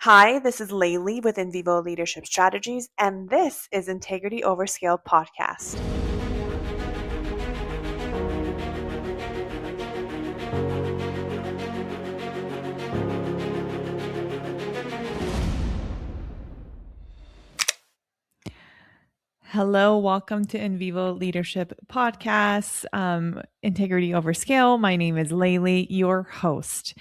Hi, this is Leili with InVivo Leadership Strategies, and this is Integrity Over Scale podcast. Hello, welcome to InVivo Leadership Podcast, Integrity Over Scale. My name is Leili, your host.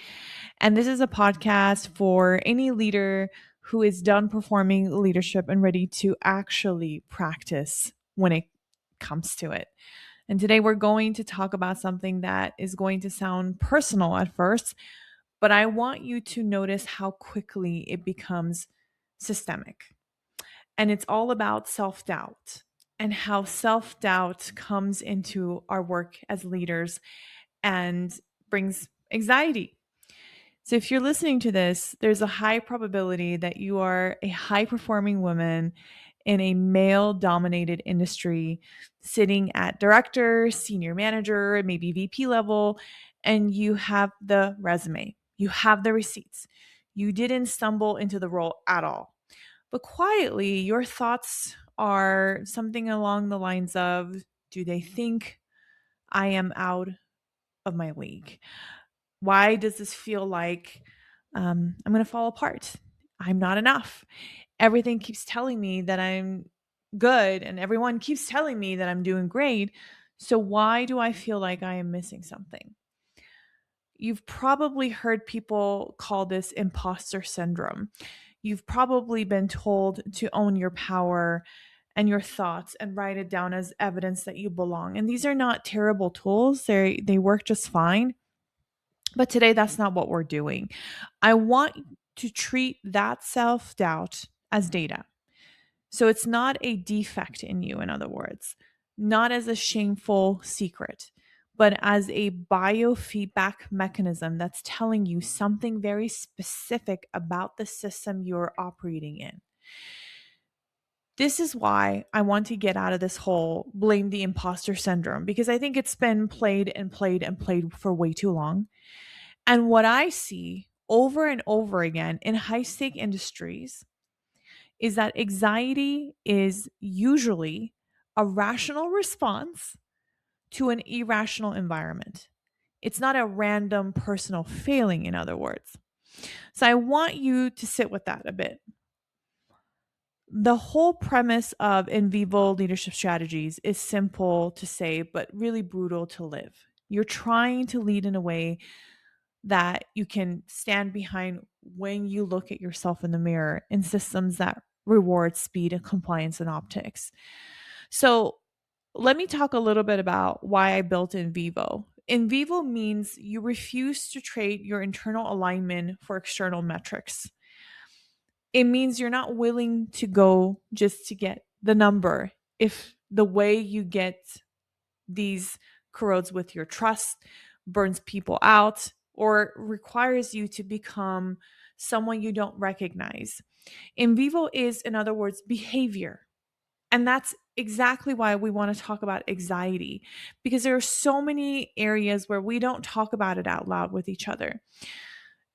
And this is a podcast for any leader who is done performing leadership and ready to actually practice when it comes to it. And today we're going to talk about something that is going to sound personal at first, but I want you to notice how quickly it becomes systemic. And it's all about self doubt and how self doubt comes into our work as leaders and brings anxiety. So, if you're listening to this, there's a high probability that you are a high performing woman in a male dominated industry, sitting at director, senior manager, maybe VP level, and you have the resume, you have the receipts. You didn't stumble into the role at all. But quietly, your thoughts are something along the lines of, do they think I am out of my league? Why does this feel like I'm going to fall apart? I'm not enough. Everything keeps telling me that I'm good, and everyone keeps telling me that I'm doing great. So, why do I feel like I am missing something? You've probably heard people call this imposter syndrome. You've probably been told to own your power and your thoughts and write it down as evidence that you belong. And these are not terrible tools. They work just fine. But today that's not what we're doing. I want to treat that self-doubt as data. So it's not a defect in you, in other words, not as a shameful secret, but as a biofeedback mechanism that's telling you something very specific about the system you're operating in. This is why I want to get out of this whole blame the imposter syndrome, because I think it's been played and played and played for way too long. And what I see over and over again in high stake industries is that anxiety is usually a rational response to an irrational environment. It's not a random personal failing, in other words. So I want you to sit with that a bit. The whole premise of InVivo leadership strategies is simple to say, but really brutal to live. You're trying to lead in a way that you can stand behind when you look at yourself in the mirror in systems that reward speed and compliance and optics. So let me talk a little bit about why I built InVivo. InVivo means you refuse to trade your internal alignment for external metrics. It means you're not willing to go just to get the number if the way you get these corrodes with your trust, burns people out, or requires you to become someone you don't recognize. InVivo is, in other words, behavior. And that's exactly why we want to talk about anxiety, because there are so many areas where we don't talk about it out loud with each other.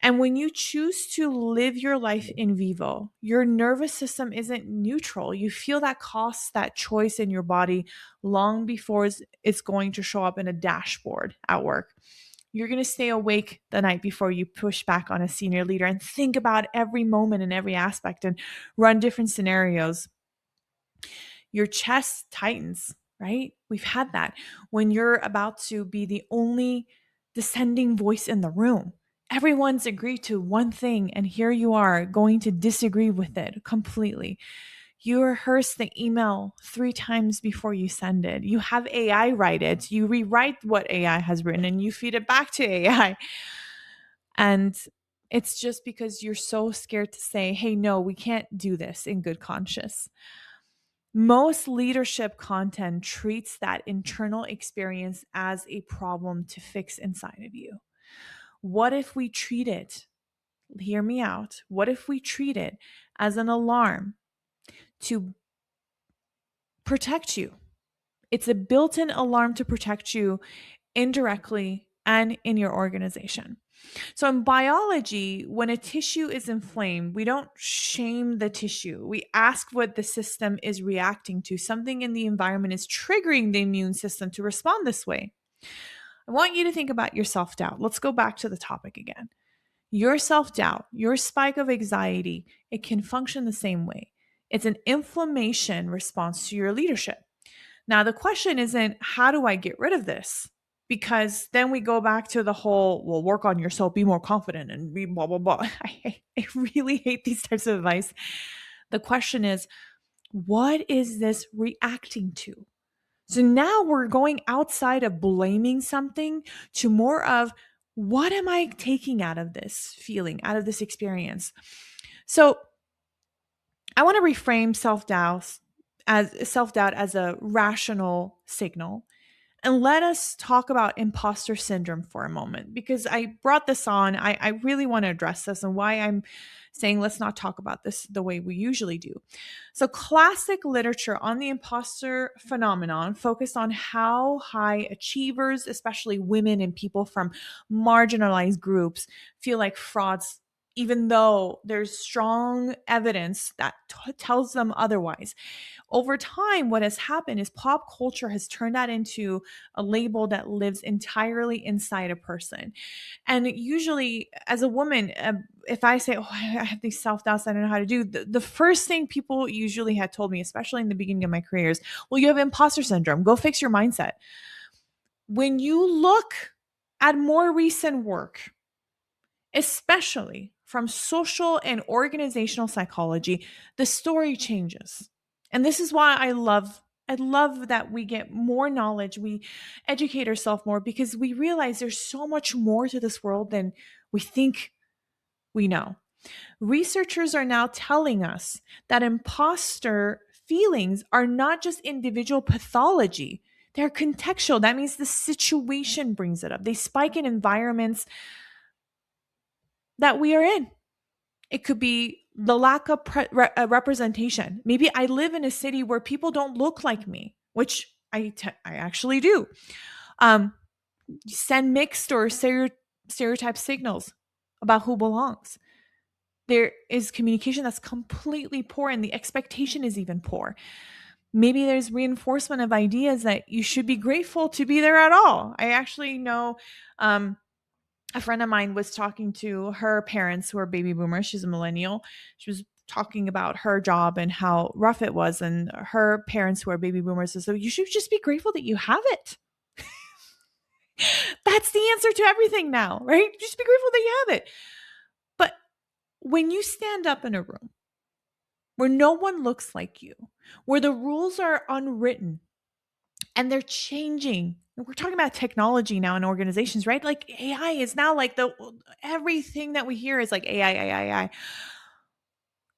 And when you choose to live your life in vivo, your nervous system isn't neutral. You feel that cost, that choice in your body long before it's going to show up in a dashboard at work. You're going to stay awake the night before you push back on a senior leader and think about every moment and every aspect and run different scenarios. Your chest tightens, right? We've had that when you're about to be the only dissenting voice in the room. Everyone's agreed to one thing, and here you are going to disagree with it completely. You rehearse the email 3 times before you send it. You have AI write it. You rewrite what AI has written and you feed it back to AI. And it's just because you're so scared to say, hey, no, we can't do this in good conscience. Most leadership content treats that internal experience as a problem to fix inside of you. What if we treat it, hear me out, what if we treat it as an alarm to protect you? It's a built in alarm to protect you indirectly and in your organization. So in biology, when a tissue is inflamed, we don't shame the tissue. We ask what the system is reacting to. Something in the environment is triggering the immune system to respond this way. I want you to think about your self doubt. Let's go back to the topic again. Your self doubt, your spike of anxiety, it can function the same way. It's an inflammation response to your leadership. Now, the question isn't, how do I get rid of this? Because then we go back to the whole, well, work on yourself, be more confident, and be blah, blah, blah. I really hate these types of advice. The question is, what is this reacting to? So now we're going outside of blaming something to more of, what am I taking out of this feeling, out of this experience? So I want to reframe self doubt as a rational signal. And let us talk about imposter syndrome for a moment, because I brought this on. I really want to address this and why I'm saying let's not talk about this the way we usually do. So, classic literature on the imposter phenomenon focused on how high achievers, especially women and people from marginalized groups, feel like frauds, even though there's strong evidence that tells them otherwise. Over time, what has happened is pop culture has turned that into a label that lives entirely inside a person. And usually, as a woman, if I say, "Oh, I have these self doubts, I don't know how to do," the first thing people usually had told me, especially in the beginning of my careers, "Well, you have imposter syndrome. Go fix your mindset." When you look at more recent work, especially from social and organizational psychology, the story changes. And this is why I love that we get more knowledge, we educate ourselves more, because we realize there's so much more to this world than we think we know. Researchers are now telling us that imposter feelings are not just individual pathology, they're contextual. That means the situation brings it up. They spike in environments that we are in. It could be the lack of representation. Maybe I live in a city where people don't look like me, which I actually do. Um, Send mixed or stereotype signals about who belongs. There is communication that's completely poor, and the expectation is even poor. Maybe there's reinforcement of ideas that you should be grateful to be there at all. I actually know um, a friend of mine was talking to her parents who are baby boomers. She's a millennial. She was talking about her job and how rough it was. And her parents who are baby boomers said, so you should just be grateful that you have it. That's the answer to everything now, right? Just be grateful that you have it. But when you stand up in a room where no one looks like you, where the rules are unwritten and they're changing. We're talking about technology now in organizations, right? Like AI is now like everything that we hear is like AI, AI, AI.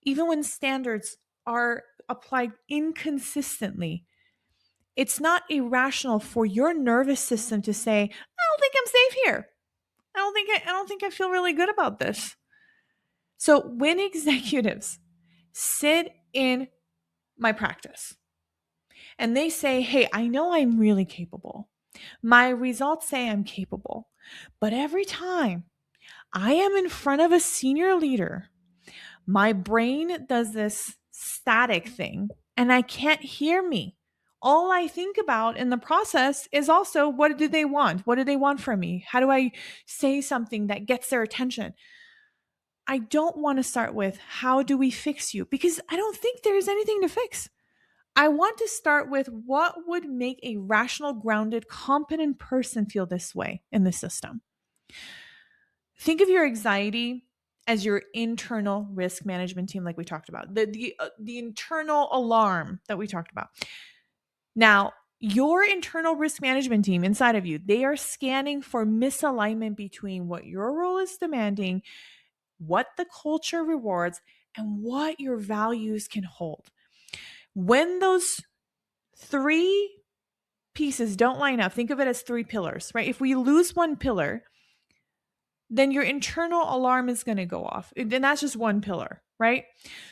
Even when standards are applied inconsistently, it's not irrational for your nervous system to say, "I don't think I'm safe here. I don't think I feel really good about this." So when executives sit in my practice and they say, "Hey, I know I'm really capable. My results say I'm capable. But every time I am in front of a senior leader, my brain does this static thing and I can't hear me. All I think about in the process is also, what do they want? What do they want from me? How do I say something that gets their attention?" I don't want to start with, how do we fix you? Because I don't think there's anything to fix. I want to start with, what would make a rational, grounded, competent person feel this way in the system? Think of your anxiety as your internal risk management team, like we talked about, the internal alarm that we talked about. Now, your internal risk management team inside of you, they are scanning for misalignment between what your role is demanding, what the culture rewards, and what your values can hold. When those three pieces don't line up, think of it as three pillars, right? If we lose one pillar, then your internal alarm is going to go off. And that's just one pillar, right?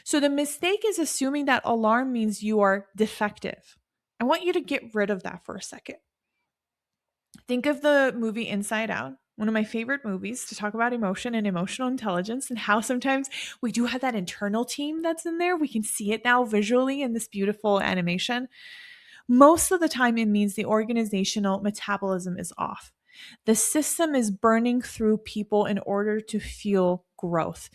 So the mistake is assuming that alarm means you are defective. I want you to get rid of that for a second. Think of the movie Inside Out. one of my favorite movies to talk about emotion and emotional intelligence, and how sometimes we do have that internal team that's in there. We can see it now visually in this beautiful animation. Most of the time, it means the organizational metabolism is off. The system is burning through people in order to fuel growth,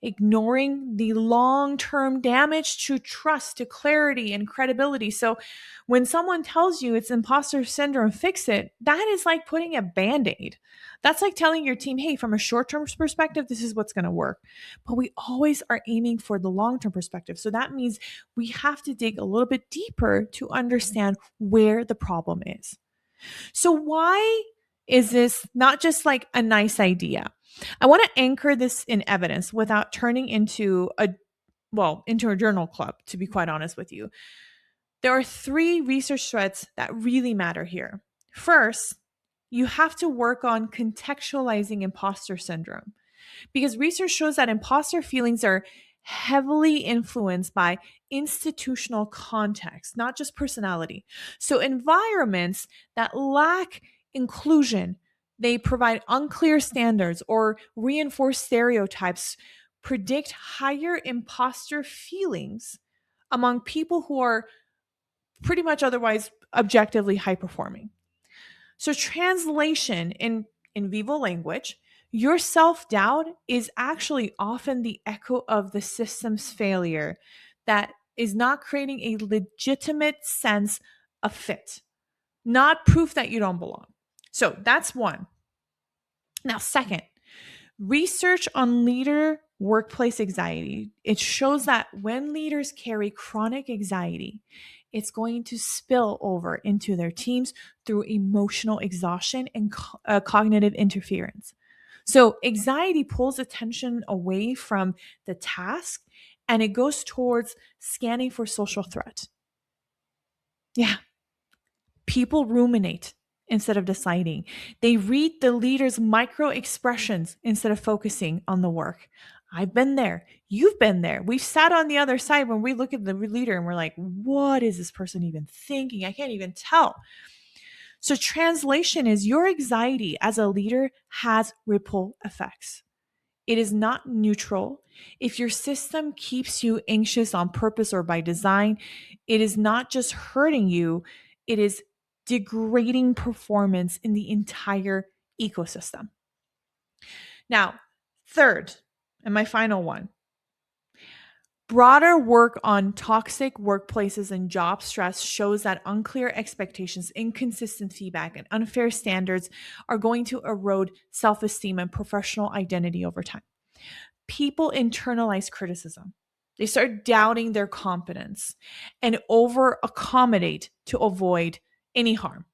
ignoring the long term damage to trust, to clarity, and credibility. So, when someone tells you it's imposter syndrome, fix it, that is like putting a band aid. That's like telling your team, hey, from a short term perspective, this is what's going to work. But we always are aiming for the long term perspective. So that means we have to dig a little bit deeper to understand where the problem is. So, why is this not just like a nice idea? I want to anchor this in evidence without turning into a journal club, to be quite honest with you. There are three research threads that really matter here. First, you have to work on contextualizing imposter syndrome, because research shows that imposter feelings are heavily influenced by institutional context, not just personality. So, environments that lack inclusion, they provide unclear standards or reinforce stereotypes, predict higher imposter feelings among people who are pretty much otherwise objectively high performing. So, translation in vivo language, your self doubt is actually often the echo of the system's failure that is not creating a legitimate sense of fit, not proof that you don't belong. So, that's one. Now, second, research on leader workplace anxiety, it shows that when leaders carry chronic anxiety, it's going to spill over into their teams through emotional exhaustion and cognitive interference. So, anxiety pulls attention away from the task and it goes towards scanning for social threat. Yeah, people ruminate instead of deciding. They read the leader's micro expressions instead of focusing on the work. I've been there. You've been there. We've sat on the other side when we look at the leader and we're like, what is this person even thinking? I can't even tell. So, translation is your anxiety as a leader has ripple effects. It is not neutral. If your system keeps you anxious on purpose or by design, it is not just hurting you, it is degrading performance in the entire ecosystem. Now, third, and my final one, broader work on toxic workplaces and job stress shows that unclear expectations, inconsistent feedback, and unfair standards are going to erode self esteem and professional identity over time. People internalize criticism. They start doubting their competence and over accommodate to avoid any harm.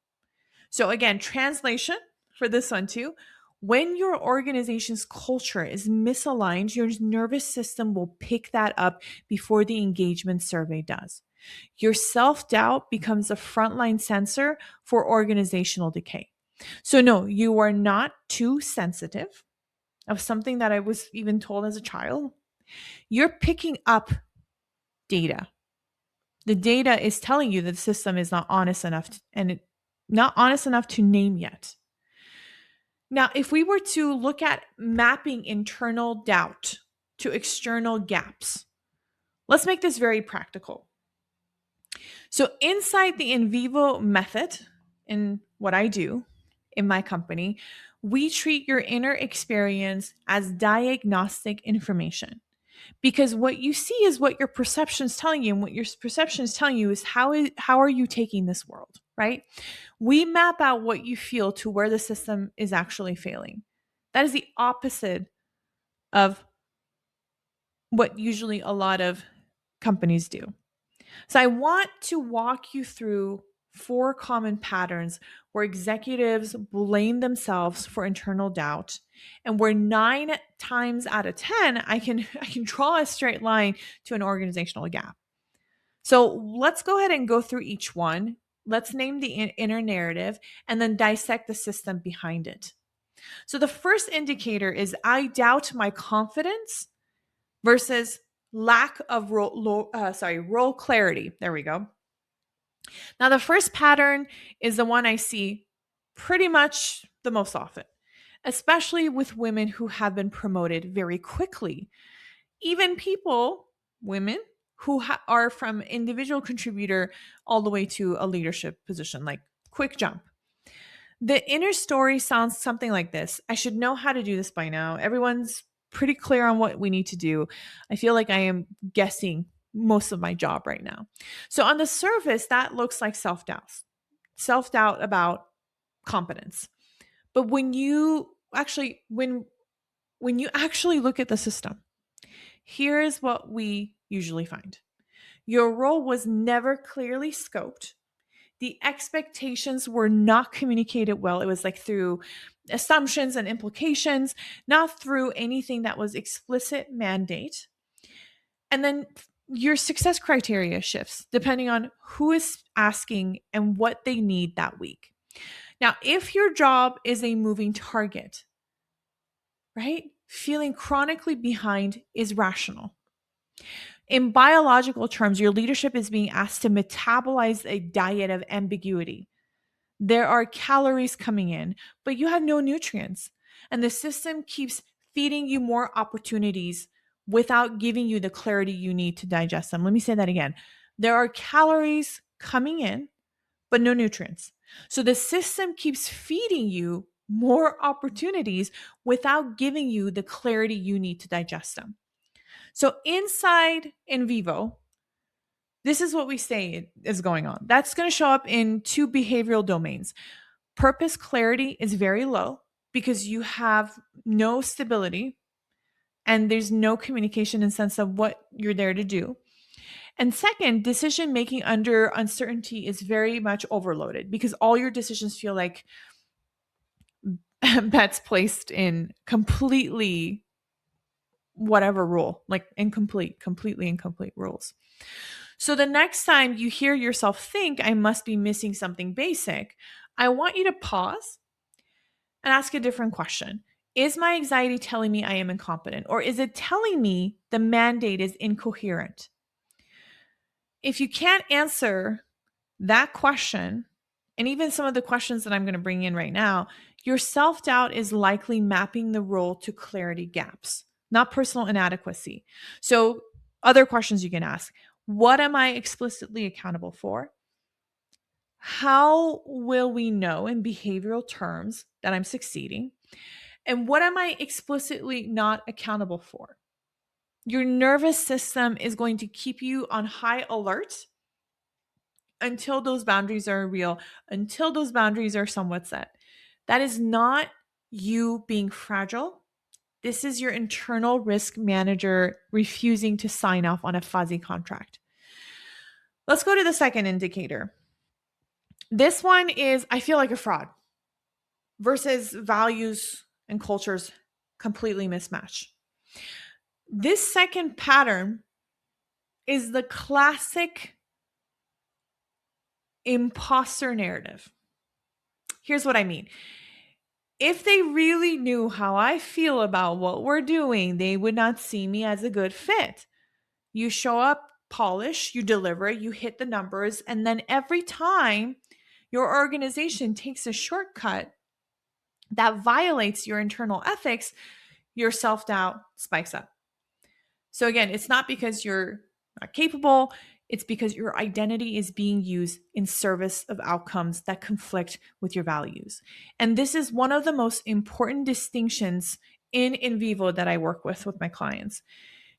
So, again, translation for this one too. When your organization's culture is misaligned, your nervous system will pick that up before the engagement survey does. Your self doubt becomes a frontline sensor for organizational decay. So, no, you are not too sensitive of something that I was even told as a child. You're picking up data. The data is telling you that the system is not honest enough not honest enough to name yet. Now, if we were to look at mapping internal doubt to external gaps, let's make this very practical. So, inside the InVivo method, in what I do in my company, we treat your inner experience as diagnostic information. Because what you see is what your perception is telling you, and what your perception is telling you is how are you taking this world, right? We map out what you feel to where the system is actually failing. That is the opposite of what usually a lot of companies do. So I want to walk you through four common patterns where executives blame themselves for internal doubt, and where 9 times out of 10 I can draw a straight line to an organizational gap. So let's go ahead and go through each one. Let's name the inner narrative and then dissect the system behind it. So the first indicator is I doubt my confidence versus lack of role clarity. There we go. Now, the first pattern is the one I see pretty much the most often. especially with women who have been promoted very quickly. Even people, women, who are from individual contributor all the way to a leadership position, like quick jump. The inner story sounds something like this. I should know how to do this by now. Everyone's pretty clear on what we need to do. I feel like I am guessing most of my job right now. So on the surface, that looks like self doubt about competence. But when you actually look at the system, here's what we usually find. Your role was never clearly scoped. The expectations were not communicated well. It was like through assumptions and implications, not through anything that was explicit mandate. And then your success criteria shifts depending on who is asking and what they need that week. Now, if your job is a moving target, right? Feeling chronically behind is rational. In biological terms, your leadership is being asked to metabolize a diet of ambiguity. There are calories coming in, but you have no nutrients. And the system keeps feeding you more opportunities without giving you the clarity you need to digest them. Let me say that again. There are calories coming in, but no nutrients. So the system keeps feeding you more opportunities without giving you the clarity you need to digest them. So inside InVivo, this is what we say is going on. That's going to show up in two behavioral domains. Purpose clarity is very low because you have no stability and there's no communication in sense of what you're there to do. And second, decision making under uncertainty is very much overloaded because all your decisions feel like bets placed in completely whatever rule, like completely incomplete rules. So the next time you hear yourself think, I must be missing something basic, I want you to pause and ask a different question. Is my anxiety telling me I am incompetent, or is it telling me the mandate is incoherent? If you can't answer that question, and even some of the questions that I'm going to bring in right now, your self doubt is likely mapping the role to clarity gaps, not personal inadequacy. So, other questions you can ask: what am I explicitly accountable for? How will we know in behavioral terms that I'm succeeding? And what am I explicitly not accountable for? Your nervous system is going to keep you on high alert until those boundaries are real, until those boundaries are somewhat set. That is not you being fragile. This is your internal risk manager refusing to sign off on a fuzzy contract. Let's go to the second indicator. This one is I feel like a fraud versus values and cultures completely mismatch. This second pattern is the classic imposter narrative. Here's what I mean. If they really knew how I feel about what we're doing, they would not see me as a good fit. You show up, polish, you deliver, you hit the numbers, and then every time your organization takes a shortcut that violates your internal ethics, your self doubt spikes up. So, again, it's not because you're not capable, it's because your identity is being used in service of outcomes that conflict with your values. And this is one of the most important distinctions in InVivo that I work with my clients.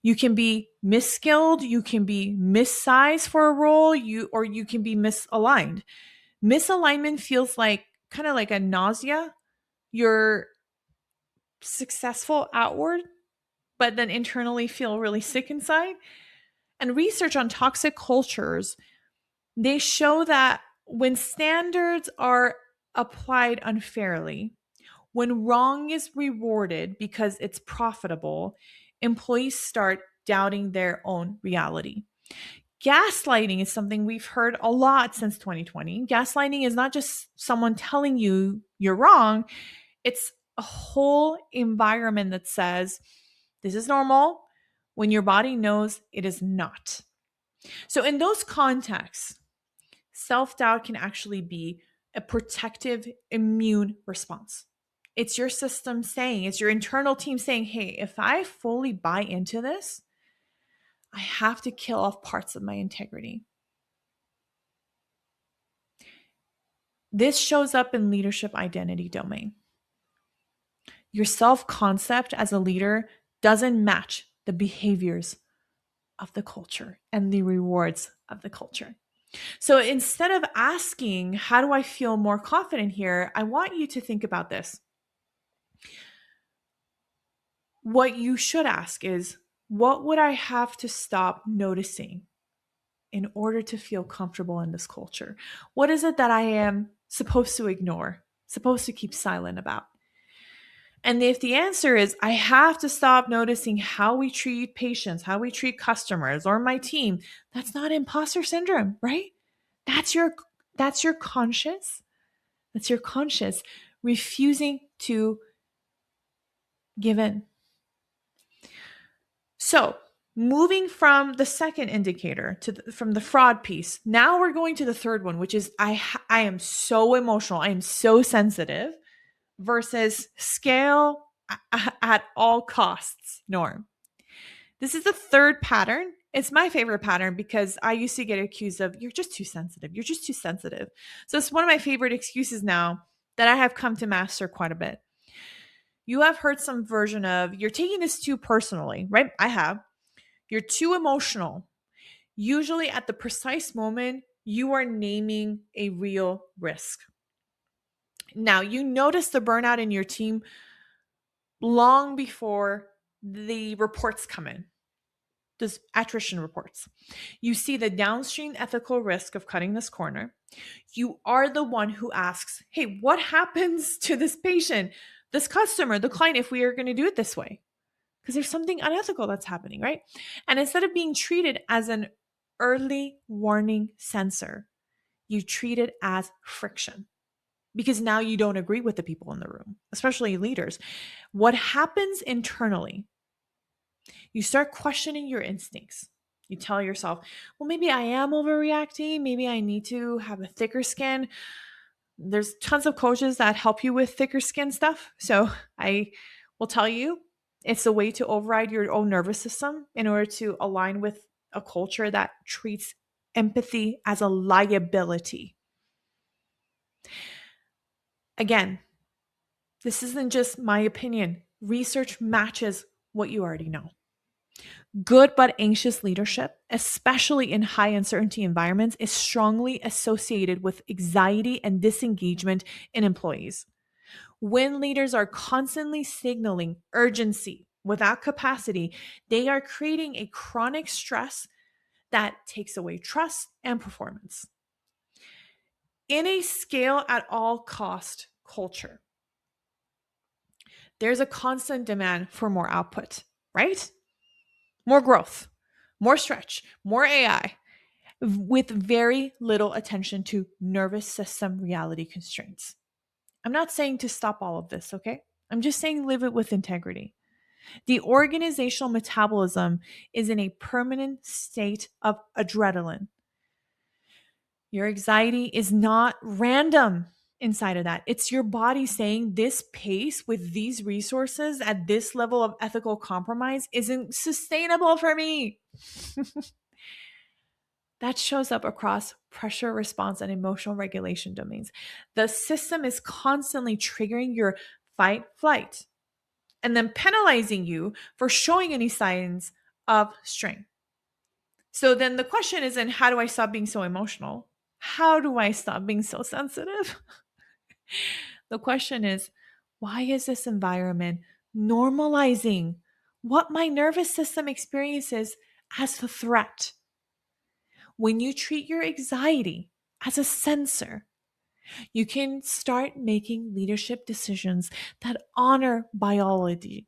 You can be misskilled, you can be missized for a role, or you can be misaligned. Misalignment feels like kind of like a nausea. You're successful outward, but then internally feel really sick inside. And research on toxic cultures, they show that when standards are applied unfairly, when wrong is rewarded because it's profitable, employees start doubting their own reality. Gaslighting is something we've heard a lot since 2020. Gaslighting is not just someone telling you you're wrong, it's a whole environment that says this is normal when your body knows it is not. So, in those contexts, self doubt can actually be a protective immune response. It's your system saying, it's your internal team saying, hey, if I fully buy into this, I have to kill off parts of my integrity. This shows up in leadership identity domain. Your self concept as a leader doesn't match the behaviors of the culture and the rewards of the culture. So instead of asking, how do I feel more confident here? I want you to think about this. What you should ask is, what would I have to stop noticing in order to feel comfortable in this culture? What is it that I am supposed to ignore, supposed to keep silent about? And if the answer is, I have to stop noticing how we treat patients, how we treat customers or my team, that's not imposter syndrome, right? That's your that's your conscious. That's your conscious refusing to give in. So, moving from the second indicator from the fraud piece, now we're going to the third one, which is I am so emotional, I am so sensitive versus scale at all costs norm. This is the third pattern. It's my favorite pattern because I used to get accused of, you're just too sensitive. You're just too sensitive. So it's one of my favorite excuses now that I have come to master quite a bit. You have heard some version of, you're taking this too personally, right? I have. You're too emotional. Usually at the precise moment, you are naming a real risk. Now, you notice the burnout in your team long before the reports come in, those attrition reports. You see the downstream ethical risk of cutting this corner. You are the one who asks, hey, what happens to this patient, this customer, the client, if we are going to do it this way? Because there's something unethical that's happening, right? And instead of being treated as an early warning sensor, you treat it as friction because now you don't agree with the people in the room, especially leaders. What happens internally, you start questioning your instincts. You tell yourself, well, maybe I am overreacting. Maybe I need to have a thicker skin. There's tons of coaches that help you with thicker skin stuff. So I will tell you, it's a way to override your own nervous system in order to align with a culture that treats empathy as a liability. Again, this isn't just my opinion. Research matches what you already know. Good but anxious leadership, especially in high uncertainty environments, is strongly associated with anxiety and disengagement in employees. When leaders are constantly signaling urgency without capacity, they are creating a chronic stress that takes away trust and performance. In a scale at all cost culture, there's a constant demand for more output, right? More growth, more stretch, more AI, with very little attention to nervous system reality constraints. I'm not saying to stop all of this, okay? I'm just saying live it with integrity. The organizational metabolism is in a permanent state of adrenaline. Your anxiety is not random inside of that. It's your body saying this pace with these resources at this level of ethical compromise isn't sustainable for me. That shows up across pressure response and emotional regulation domains. The system is constantly triggering your fight, flight, and then penalizing you for showing any signs of strength. So then the question isn't, how do I stop being so emotional? How do I stop being so sensitive? The question is, why is this environment normalizing what my nervous system experiences as a threat? When you treat your anxiety as a sensor, you can start making leadership decisions that honor biology,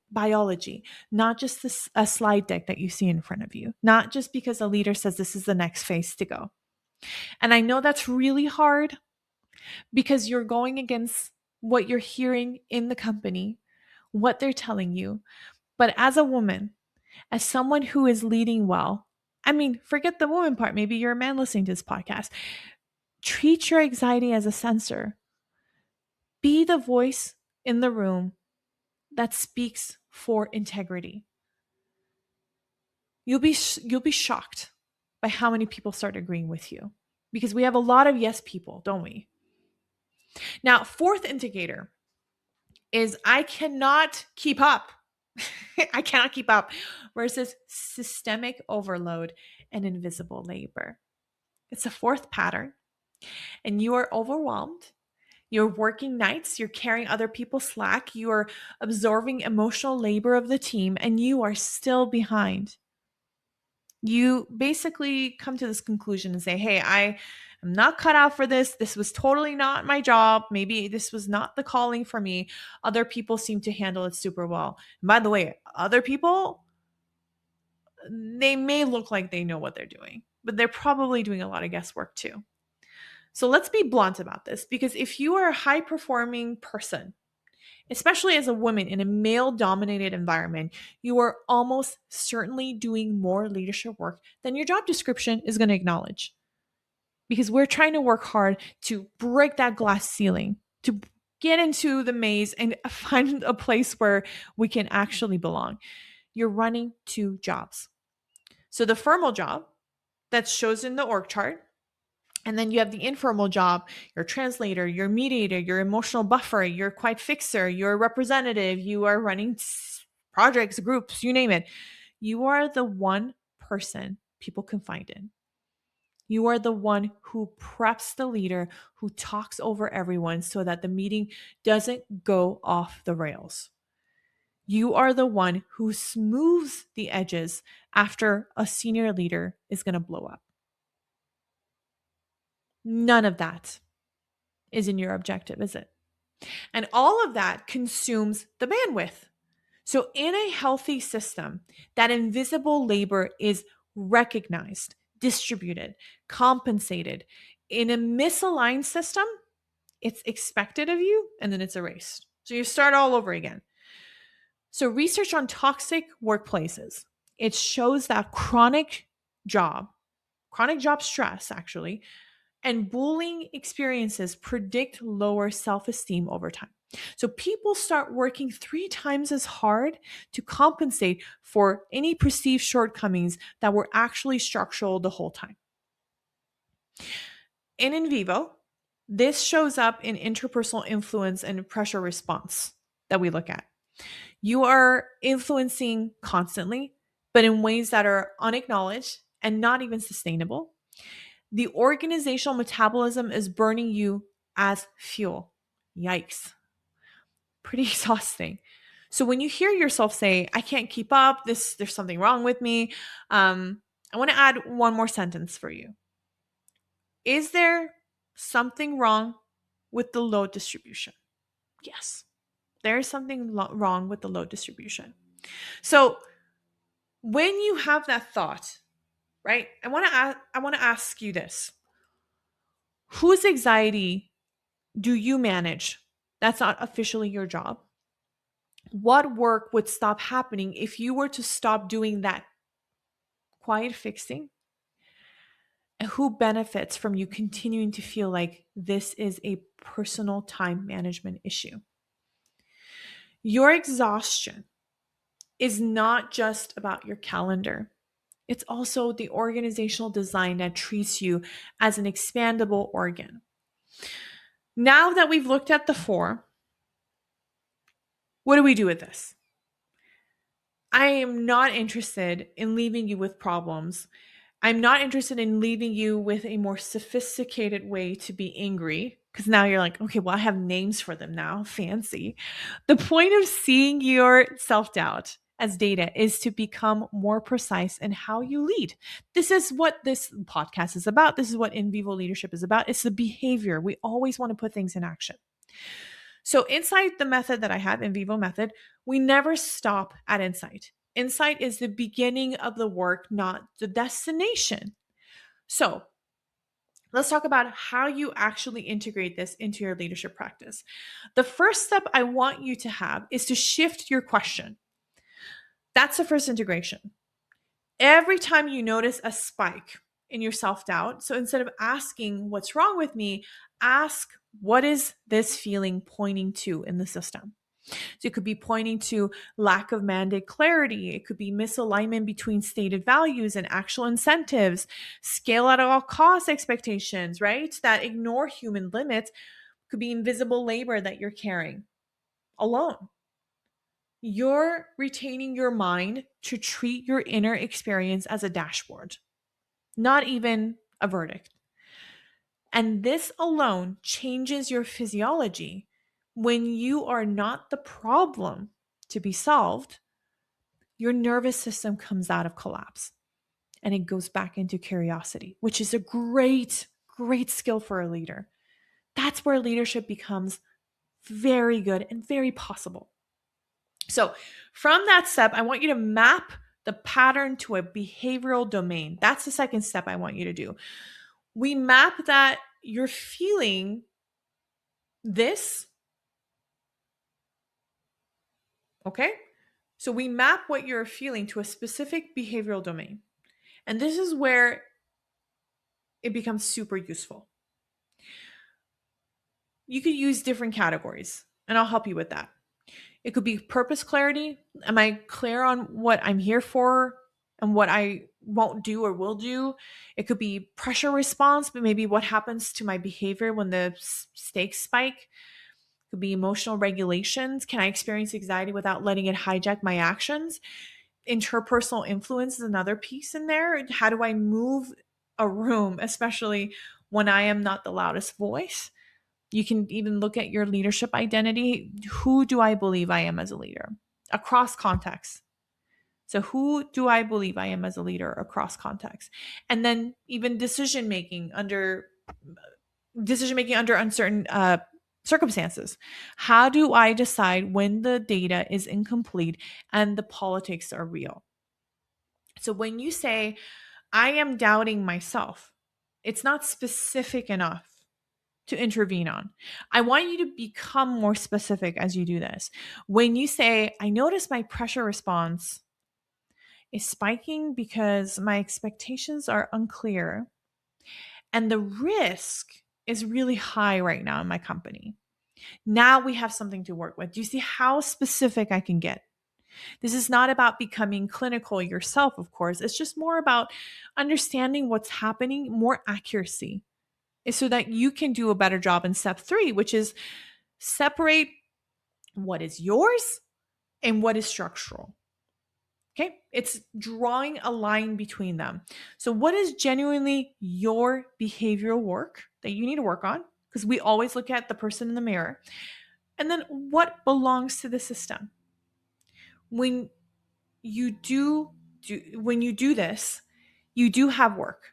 not just a slide deck that you see in front of you, not just because a leader says this is the next phase to go. And I know that's really hard because you're going against what you're hearing in the company, what they're telling you. But as a woman, as someone who is leading well, I mean, forget the woman part. Maybe you're a man listening to this podcast. Treat your anxiety as a sensor. Be the voice in the room that speaks for integrity. You'll be shocked by how many people start agreeing with you, because we have a lot of yes people, don't we? Now, fourth indicator is I cannot keep up. I cannot keep up versus systemic overload and invisible labor. It's a fourth pattern, and you are overwhelmed. You're working nights, you're carrying other people's slack, you are absorbing emotional labor of the team, and you are still behind. You basically come to this conclusion and say, hey, I am not cut out for this. This was totally not my job. Maybe this was not the calling for me. Other people seem to handle it super well. And by the way, other people, they may look like they know what they're doing, but they're probably doing a lot of guesswork too. So let's be blunt about this, because if you are a high performing person, especially as a woman in a male dominated environment, you are almost certainly doing more leadership work than your job description is going to acknowledge. Because we're trying to work hard to break that glass ceiling, to get into the maze and find a place where we can actually belong. You're running two jobs. So the formal job that shows in the org chart, and then you have the informal job, your translator, your mediator, your emotional buffer, your quiet fixer, your representative, you are running projects, groups, you name it. You are the one person people confide in. You are the one who preps the leader, who talks over everyone so that the meeting doesn't go off the rails. You are the one who smooths the edges after a senior leader is going to blow up. None of that is in your objective, is it? And all of that consumes the bandwidth. So, in a healthy system, that invisible labor is recognized, distributed, compensated. In a misaligned system, it's expected of you and then it's erased. So, you start all over again. So, research on toxic workplaces, it shows that chronic job stress actually, and bullying experiences predict lower self-esteem over time. So people start working 3 times as hard to compensate for any perceived shortcomings that were actually structural the whole time. In InVivo, this shows up in interpersonal influence and pressure response that we look at. You are influencing constantly, but in ways that are unacknowledged and not even sustainable. The organizational metabolism is burning you as fuel. Yikes. Pretty exhausting. So when you hear yourself say, I can't keep up, there's something wrong with me, I want to add one more sentence for you. Is there something wrong with the load distribution? Yes, there is something wrong with the load distribution. So when you have that thought, right, I want to ask you this. Whose anxiety do you manage? That's not officially your job. What work would stop happening if you were to stop doing that quiet fixing? And who benefits from you continuing to feel like this is a personal time management issue? Your exhaustion is not just about your calendar. It's also the organizational design that treats you as an expandable organ. Now that we've looked at the 4, what do we do with this? I am not interested in leaving you with problems. I'm not interested in leaving you with a more sophisticated way to be angry, because now you're like, okay, well, I have names for them now. Fancy. The point of seeing your self doubt as data is to become more precise in how you lead. This is what this podcast is about. This is what InVivo leadership is about. It's the behavior. We always want to put things in action. So inside the method that I have, InVivo method, we never stop at insight. Insight is the beginning of the work, not the destination. So let's talk about how you actually integrate this into your leadership practice. The first step I want you to have is to shift your question. That's the first integration. Every time you notice a spike in your self-doubt, so instead of asking what's wrong with me, ask What is this feeling pointing to in the system? So it could be pointing to lack of mandate clarity. It could be misalignment between stated values and actual incentives, scale at all cost expectations, right? That ignore human limits. Could be invisible labor that you're carrying alone. You're retaining your mind to treat your inner experience as a dashboard, not even a verdict. And this alone changes your physiology. When you are not the problem to be solved, your nervous system comes out of collapse and it goes back into curiosity, which is a great, great skill for a leader. That's where leadership becomes very good and very possible. So, from that step, I want you to map the pattern to a behavioral domain. That's the second step I want you to do. We map that you're feeling this. Okay. So we map what you're feeling to a specific behavioral domain. And this is where it becomes super useful. You could use different categories, and I'll help you with that. It could be purpose clarity. Am I clear on what I'm here for and what I won't do or will do? It could be pressure response, but maybe what happens to my behavior when the stakes spike. It could be emotional regulations. Can I experience anxiety without letting it hijack my actions? Interpersonal influence is another piece in there. How do I move a room, especially when I am not the loudest voice? You can even look at your leadership identity. Who do I believe I am as a leader across contexts? So, who do I believe I am as a leader across contexts? And then even decision making under uncertain circumstances. How do I decide when the data is incomplete and the politics are real? So, when you say, I am doubting myself, it's not specific enough to intervene on. I want you to become more specific as you do this. When you say, I notice my pressure response is spiking because my expectations are unclear and the risk is really high right now in my company. Now we have something to work with. Do you see how specific I can get? This is not about becoming clinical yourself, of course. It's just more about understanding what's happening, more accuracy, is so that you can do a better job in step 3, which is separate what is yours and what is structural. Okay, it's drawing a line between them. So, what is genuinely your behavioral work that you need to work on? Because we always look at the person in the mirror. And then what belongs to the system? When when you do this, you do have work.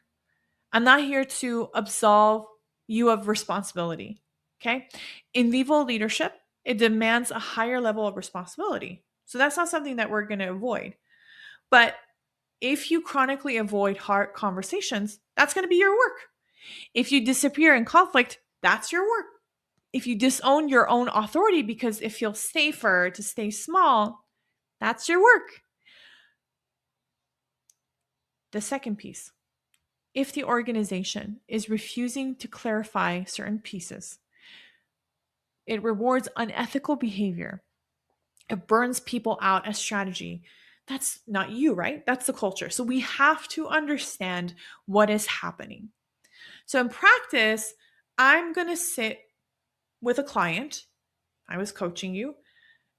I'm not here to absolve you of responsibility. Okay. In vivo leadership, it demands a higher level of responsibility. So that's not something that we're going to avoid. But if you chronically avoid hard conversations, that's going to be your work. If you disappear in conflict, that's your work. If you disown your own authority because it feels safer to stay small, that's your work. The second piece, if the organization is refusing to clarify certain pieces, it rewards unethical behavior. It burns people out as strategy. That's not you, right? That's the culture. So we have to understand what is happening. So in practice, I'm going to sit with a client. I was coaching you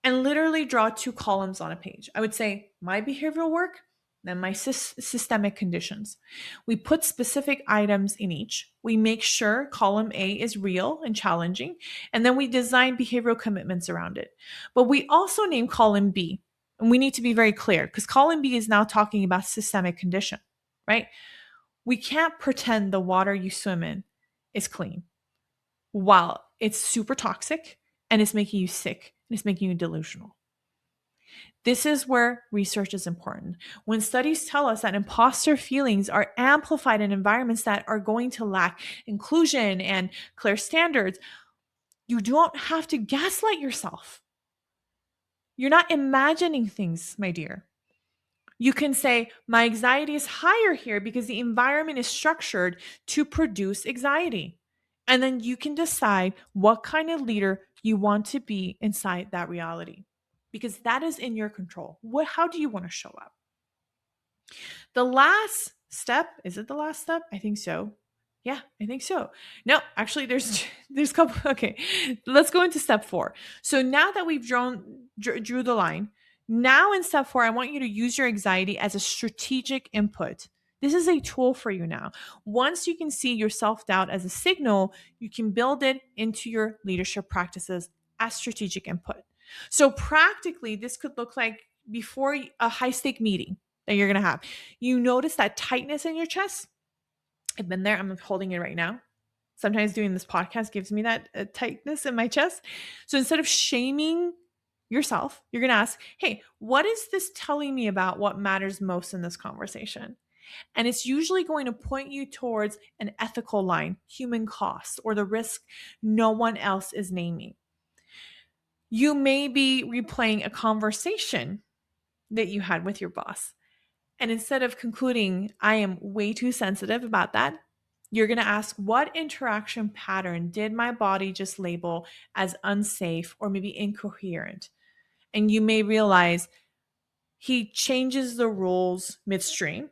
and literally draw 2 columns on a page. I would say my behavioral work, then my systemic conditions. We put specific items in each. We make sure column A is real and challenging, and then we design behavioral commitments around it. But we also name column B, and we need to be very clear because column B is now talking about systemic condition, right? We can't pretend the water you swim in is clean while it's super toxic and it's making you sick and it's making you delusional. This is where research is important. When studies tell us that imposter feelings are amplified in environments that are going to lack inclusion and clear standards, you don't have to gaslight yourself. You're not imagining things, my dear. You can say, my anxiety is higher here because the environment is structured to produce anxiety. And then you can decide what kind of leader you want to be inside that reality, because that is in your control. How do you want to show up? The last step, is it the last step? I think so. Yeah, I think so. No, actually there's a couple. Okay. Let's go into step 4. So now that we've drew the line, now in step 4, I want you to use your anxiety as a strategic input. This is a tool for you now. Once you can see your self-doubt as a signal, you can build it into your leadership practices as strategic input. So practically, this could look like before a high-stake meeting that you're going to have. You notice that tightness in your chest. I've been there. I'm holding it right now. Sometimes doing this podcast gives me that tightness in my chest. So instead of shaming yourself, you're going to ask, hey, what is this telling me about what matters most in this conversation? And it's usually going to point you towards an ethical line, human cost, or the risk no one else is naming. You may be replaying a conversation that you had with your boss. And instead of concluding, I am way too sensitive about that, you're going to ask, what interaction pattern did my body just label as unsafe or maybe incoherent? And you may realize he changes the rules midstream.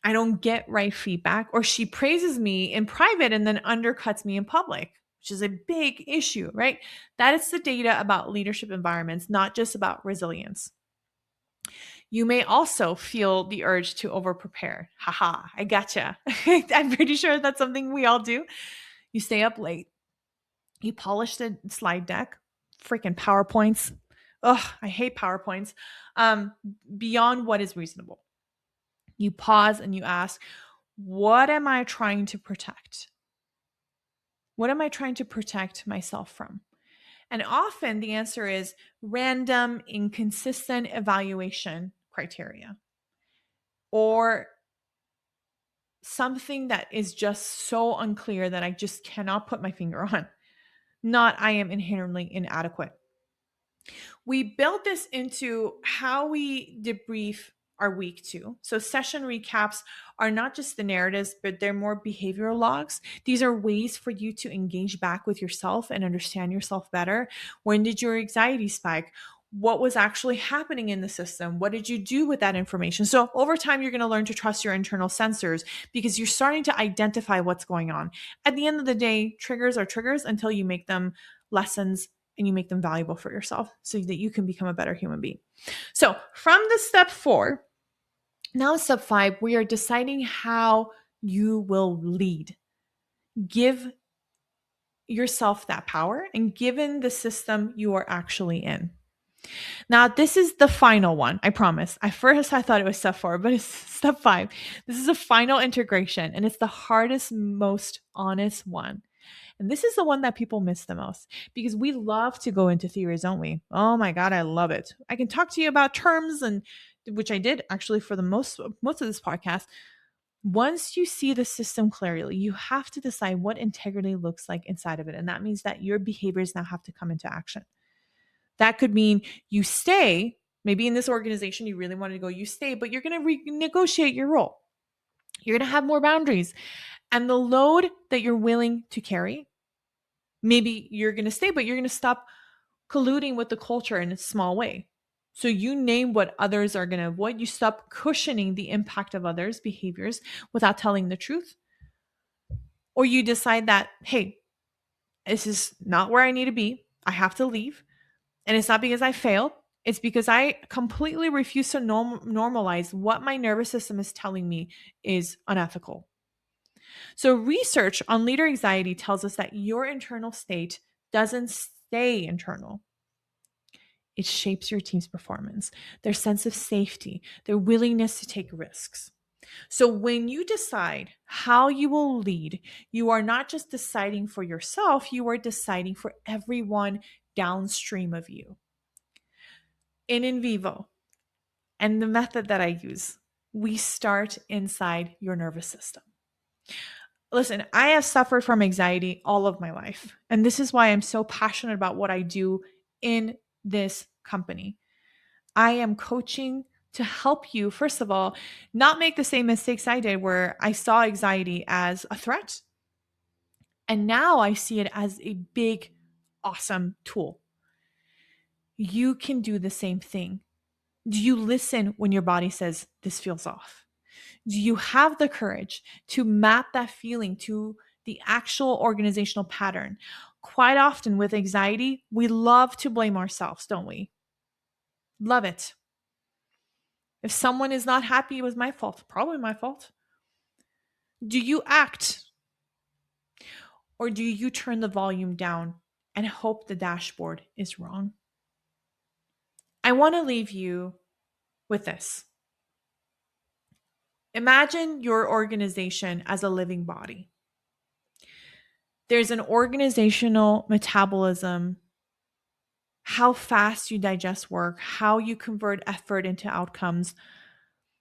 I don't get right feedback, or she praises me in private and then undercuts me in public, which is a big issue, right? That is the data about leadership environments, not just about resilience. You may also feel the urge to over prepare. Haha, I gotcha. I'm pretty sure that's something we all do. You stay up late, you polish the slide deck, freaking PowerPoints. Ugh, I hate PowerPoints. Um, Beyond what is reasonable. You pause and you ask, what am I trying to protect? What am I trying to protect myself from? And often the answer is random, inconsistent evaluation criteria, or something that is just so unclear that I just cannot put my finger on. Not I am inherently inadequate. We built this into how we debrief our week too. So session recaps are not just the narratives, but they're more behavioral logs. These are ways for you to engage back with yourself and understand yourself better. When did your anxiety spike? What was actually happening in the system? What did you do with that information? So over time, you're going to learn to trust your internal sensors because you're starting to identify what's going on. At the end of the day, triggers are triggers until you make them lessons and you make them valuable for yourself so that you can become a better human being. So from the step 4, now step 5, we are deciding how you will lead. Give yourself that power and given the system you are actually in. Now, this is the final one, I promise. At first, I thought it was step 4, but it's step 5. This is a final integration, and it's the hardest, most honest one. And this is the one that people miss the most because we love to go into theories, don't we? Oh my God, I love it. I can talk to you about terms, and which I did actually for the most of this podcast. Once you see the system clearly, you have to decide what integrity looks like inside of it. And that means that your behaviors now have to come into action. That could mean you stay, maybe in this organization, you really wanted to go, you stay, but you're going to renegotiate your role. You're going to have more boundaries. And the load that you're willing to carry, maybe you're going to stay, but you're going to stop colluding with the culture in a small way. So you name what others are going to avoid. You stop cushioning the impact of others' behaviors without telling the truth. Or you decide that, hey, this is not where I need to be. I have to leave. And it's not because I failed. It's because I completely refuse to normalize what my nervous system is telling me is unethical. So, research on leader anxiety tells us that your internal state doesn't stay internal. It shapes your team's performance, their sense of safety, their willingness to take risks. So, when you decide how you will lead, you are not just deciding for yourself, you are deciding for everyone downstream of you. In InVivo, and the method that I use, we start inside your nervous system. Listen, I have suffered from anxiety all of my life. And this is why I'm so passionate about what I do in this company. I am coaching to help you, first of all, not make the same mistakes I did where I saw anxiety as a threat. And now I see it as a big, awesome tool. You can do the same thing. Do you listen when your body says this feels off? Do you have the courage to map that feeling to the actual organizational pattern? Quite often with anxiety, we love to blame ourselves, don't we? Love it. If someone is not happy, it was my fault. Probably my fault. Do you act or do you turn the volume down and hope the dashboard is wrong? I want to leave you with this. Imagine your organization as a living body. There's an organizational metabolism, how fast you digest work, how you convert effort into outcomes.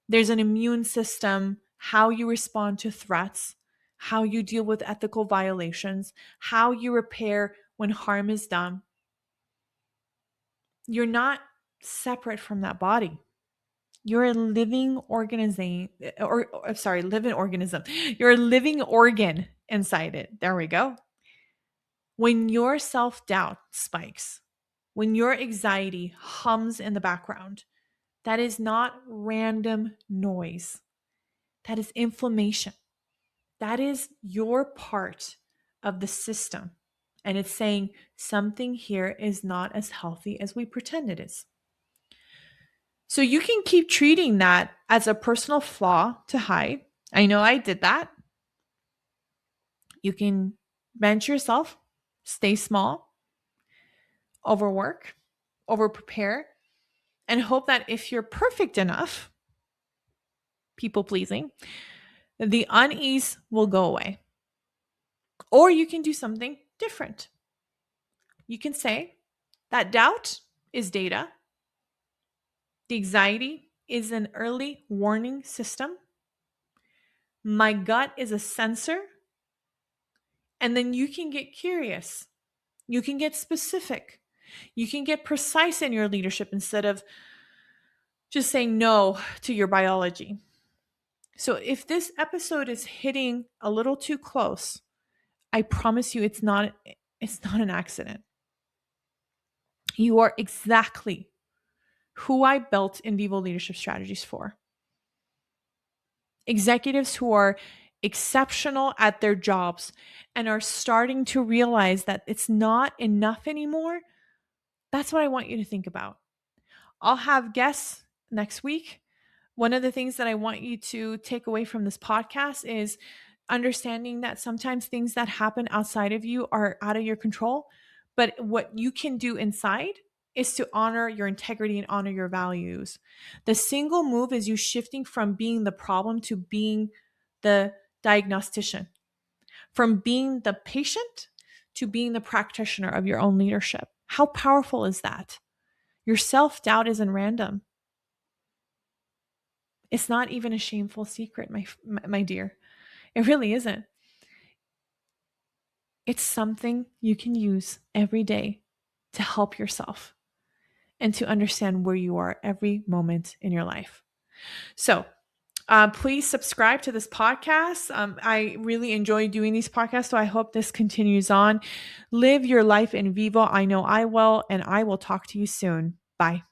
There's an immune system, how you respond to threats, how you deal with ethical violations, how you repair when harm is done. You're not separate from that body. You're a living organism, living organism. You're a living organ inside it. There we go. When your self doubt spikes, when your anxiety hums in the background, that is not random noise. That is inflammation. That is your part of the system. And it's saying something here is not as healthy as we pretend it is. So you can keep treating that as a personal flaw to hide. I know I did that. You can bench yourself, stay small, overwork, over prepare, and hope that if you're perfect enough, people pleasing, the unease will go away. Or you can do something different. You can say that doubt is data, the anxiety is an early warning system, my gut is a sensor, and then you can get curious. You can get specific. You can get precise in your leadership instead of just saying no to your biology. So if this episode is hitting a little too close, I promise you it's not an accident. You are exactly who I built InVivo leadership strategies for. Executives who are exceptional at their jobs and are starting to realize that it's not enough anymore. That's what I want you to think about. I'll have guests next week. One of the things that I want you to take away from this podcast is understanding that sometimes things that happen outside of you are out of your control, but what you can do inside is to honor your integrity and honor your values. The single move is you shifting from being the problem to being the diagnostician, from being the patient to being the practitioner of your own leadership. How powerful is that? Your self-doubt isn't random. It's not even a shameful secret, my dear. It really isn't. It's something you can use every day to help yourself and to understand where you are every moment in your life. So, please subscribe to this podcast. I really enjoy doing these podcasts, so I hope this continues on. Live your life in vivo. I know I will, and I will talk to you soon. Bye.